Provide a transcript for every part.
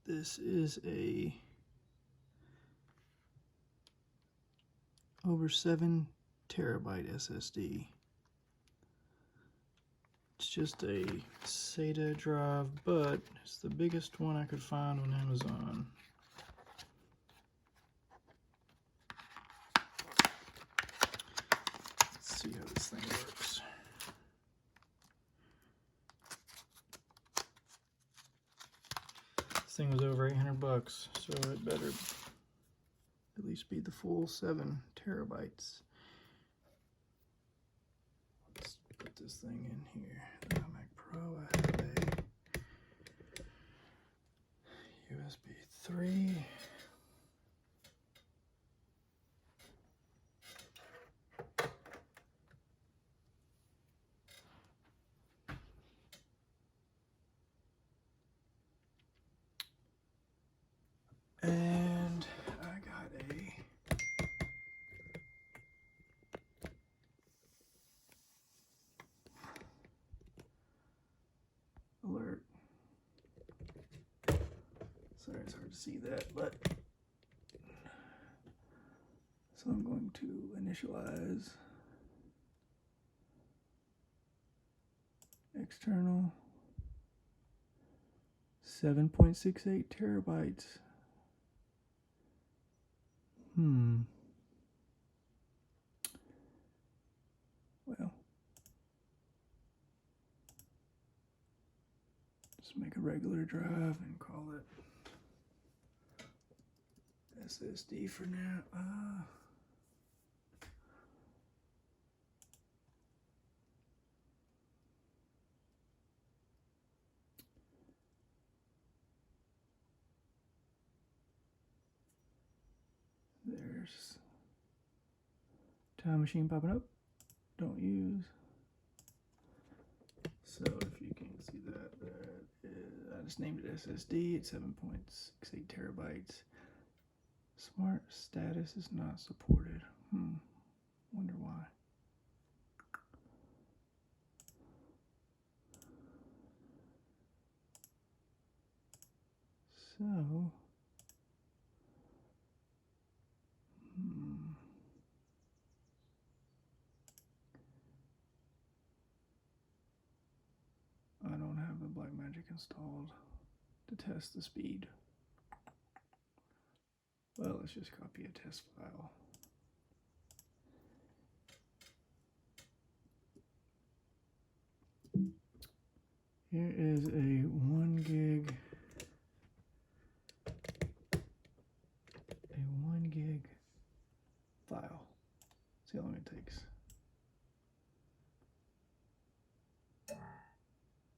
This is a over 7 terabyte SSD. It's just a SATA drive, but it's the biggest one I could find on Amazon. Let's see how this thing works. This thing was over 800 bucks, so it better at least be the full 7 terabytes. Let's put this thing in here. The Mac Pro, I have a USB 3. And I got a alert. Sorry, it's hard to see that, but so I'm going to initialize external 7.68 terabytes. Well, just make a regular drive and call it SSD for now. There's time machine popping up. Don't use. So if you can't see that, I just named it SSD. It's 7.68 terabytes. Smart status is not supported. Wonder why. So, I don't have the Blackmagic installed to test the speed. Well, let's just copy a test file. Here is a 1 gig file. See how long it takes.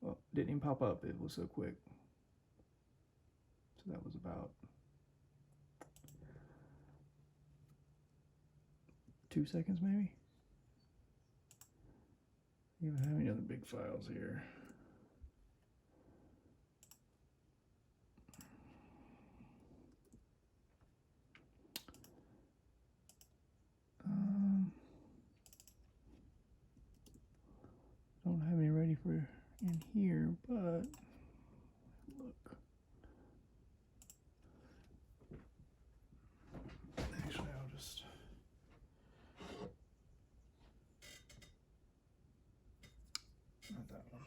Well, it didn't even pop up. It was so quick. So that was about 2 seconds, maybe. You don't have any other big files here. Don't have any ready for in here, but look. Actually, I'll just not that one.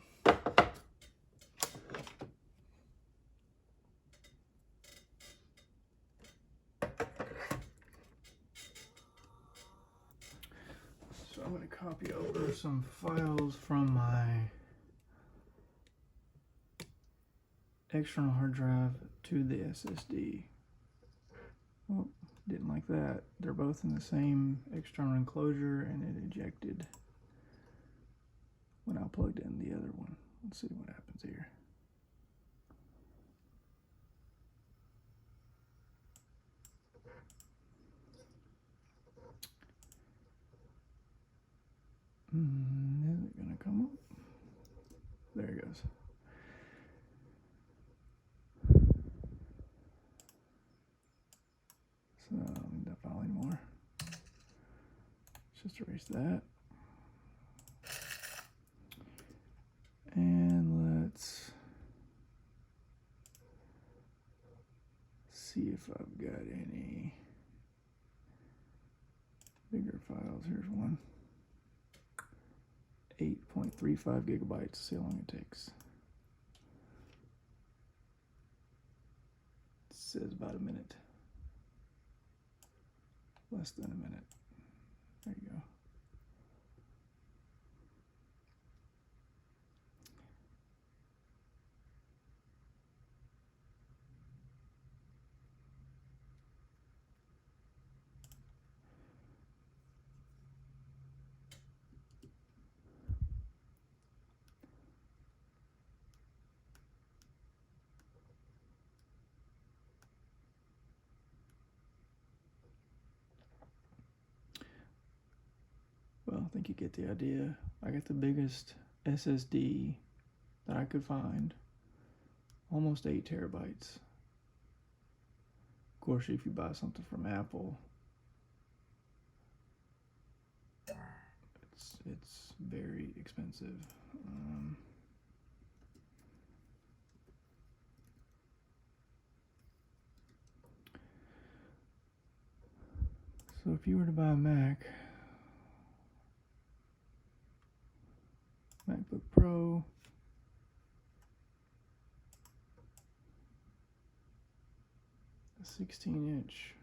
So I'm going to copy over some files from my external hard drive to the SSD. Oh, didn't like that. They're both in the same external enclosure and it ejected when I plugged in the other one. Let's see what happens here. Is it gonna come up? There it goes. So I don't need that file anymore. Let's just erase that. And let's see if I've got any bigger files. Here's one. 8.35 gigabytes. See how long it takes. It says about a minute. Less than a minute. There you go. Well, I think you get the idea. I got the biggest SSD that I could find, almost 8 terabytes. Of course, if you buy something from Apple, it's very expensive. So if you were to buy a MacBook Pro, a 16-inch,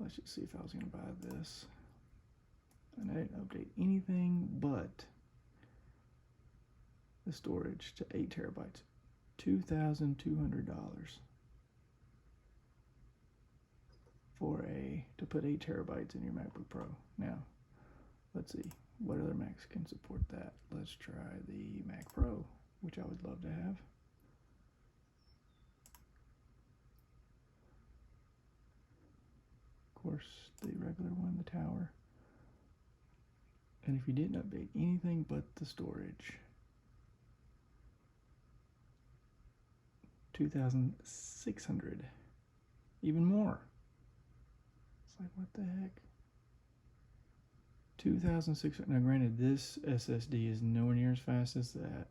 let's just see if I was going to buy this. And I didn't update anything but the storage to 8 terabytes, $2,200 to put 8 terabytes in your MacBook Pro. Now, let's see what other Macs can support that. Let's try the Mac Pro, which I would love to have. Of course, the regular one, the Tower. And if you didn't update anything but the storage, 2,600, even more. It's like, what the heck? 2,600. Now, granted, this SSD is nowhere near as fast as that,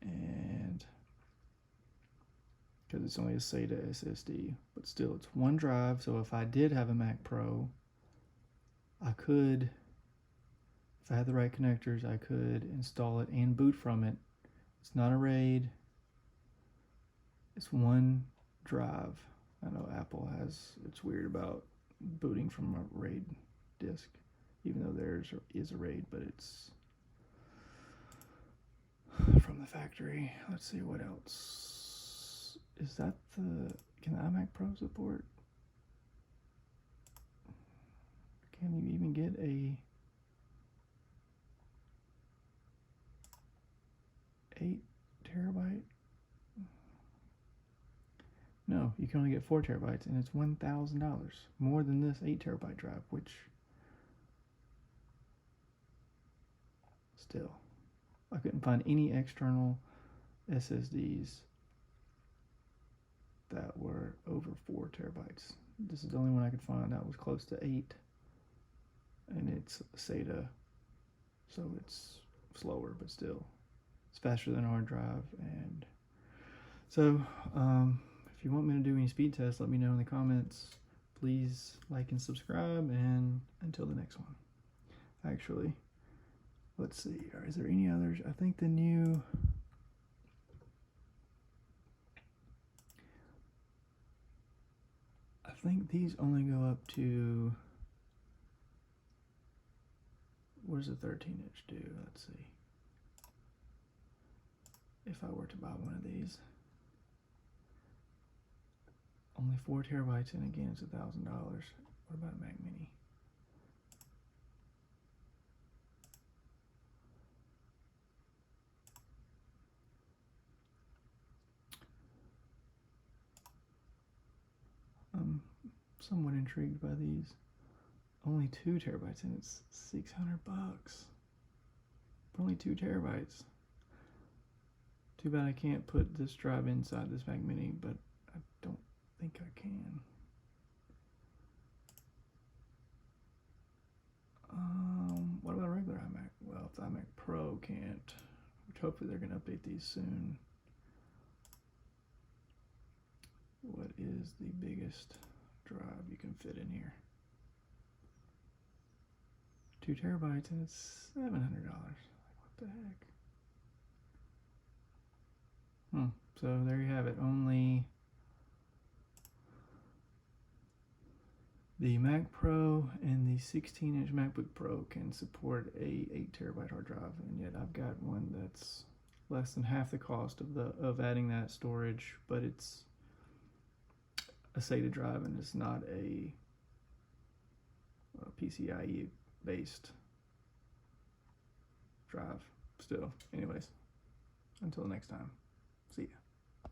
and because it's only a SATA SSD, but still, it's one drive. So if I did have a Mac Pro, I could, if I had the right connectors, I could install it and boot from it. It's not a RAID. It's one drive. I know Apple it's weird about booting from a RAID disk, even though theirs is a RAID, but it's from the factory. Let's see what else. Is that can the iMac Pro support? Can you even get a 8 terabyte? No, you can only get 4 terabytes, and it's $1,000 more than this 8 terabyte drive, which still, I couldn't find any external SSDs that were over 4 terabytes. This is the only one I could find that was close to 8, and it's SATA, so it's slower, but still, it's faster than a hard drive. And so, if you want me to do any speed tests, let me know in the comments. Please like and subscribe, and until the next one. Actually, let's see, is there any others? I think the new, I think these only go up to, what does a 13-inch do? Let's see. If I were to buy one of these, only 4 terabytes, and again, it's $1,000. What about a Mac Mini? I'm somewhat intrigued by these. Only 2 terabytes, and it's $600 for only 2 terabytes. Too bad I can't put this drive inside this Mac Mini, but I don't think I can. What about a regular iMac? Well, if the iMac Pro can't, which hopefully they're going to update these soon. What is the biggest drive you can fit in here? 2 terabytes and it's $700. What the heck? So there you have it. Only the Mac Pro and the 16-inch MacBook Pro can support a 8 terabyte hard drive, and yet I've got one that's less than half the cost of adding that storage, but it's a SATA drive and it's not a PCIe based drive still. Anyways, until next time, see ya.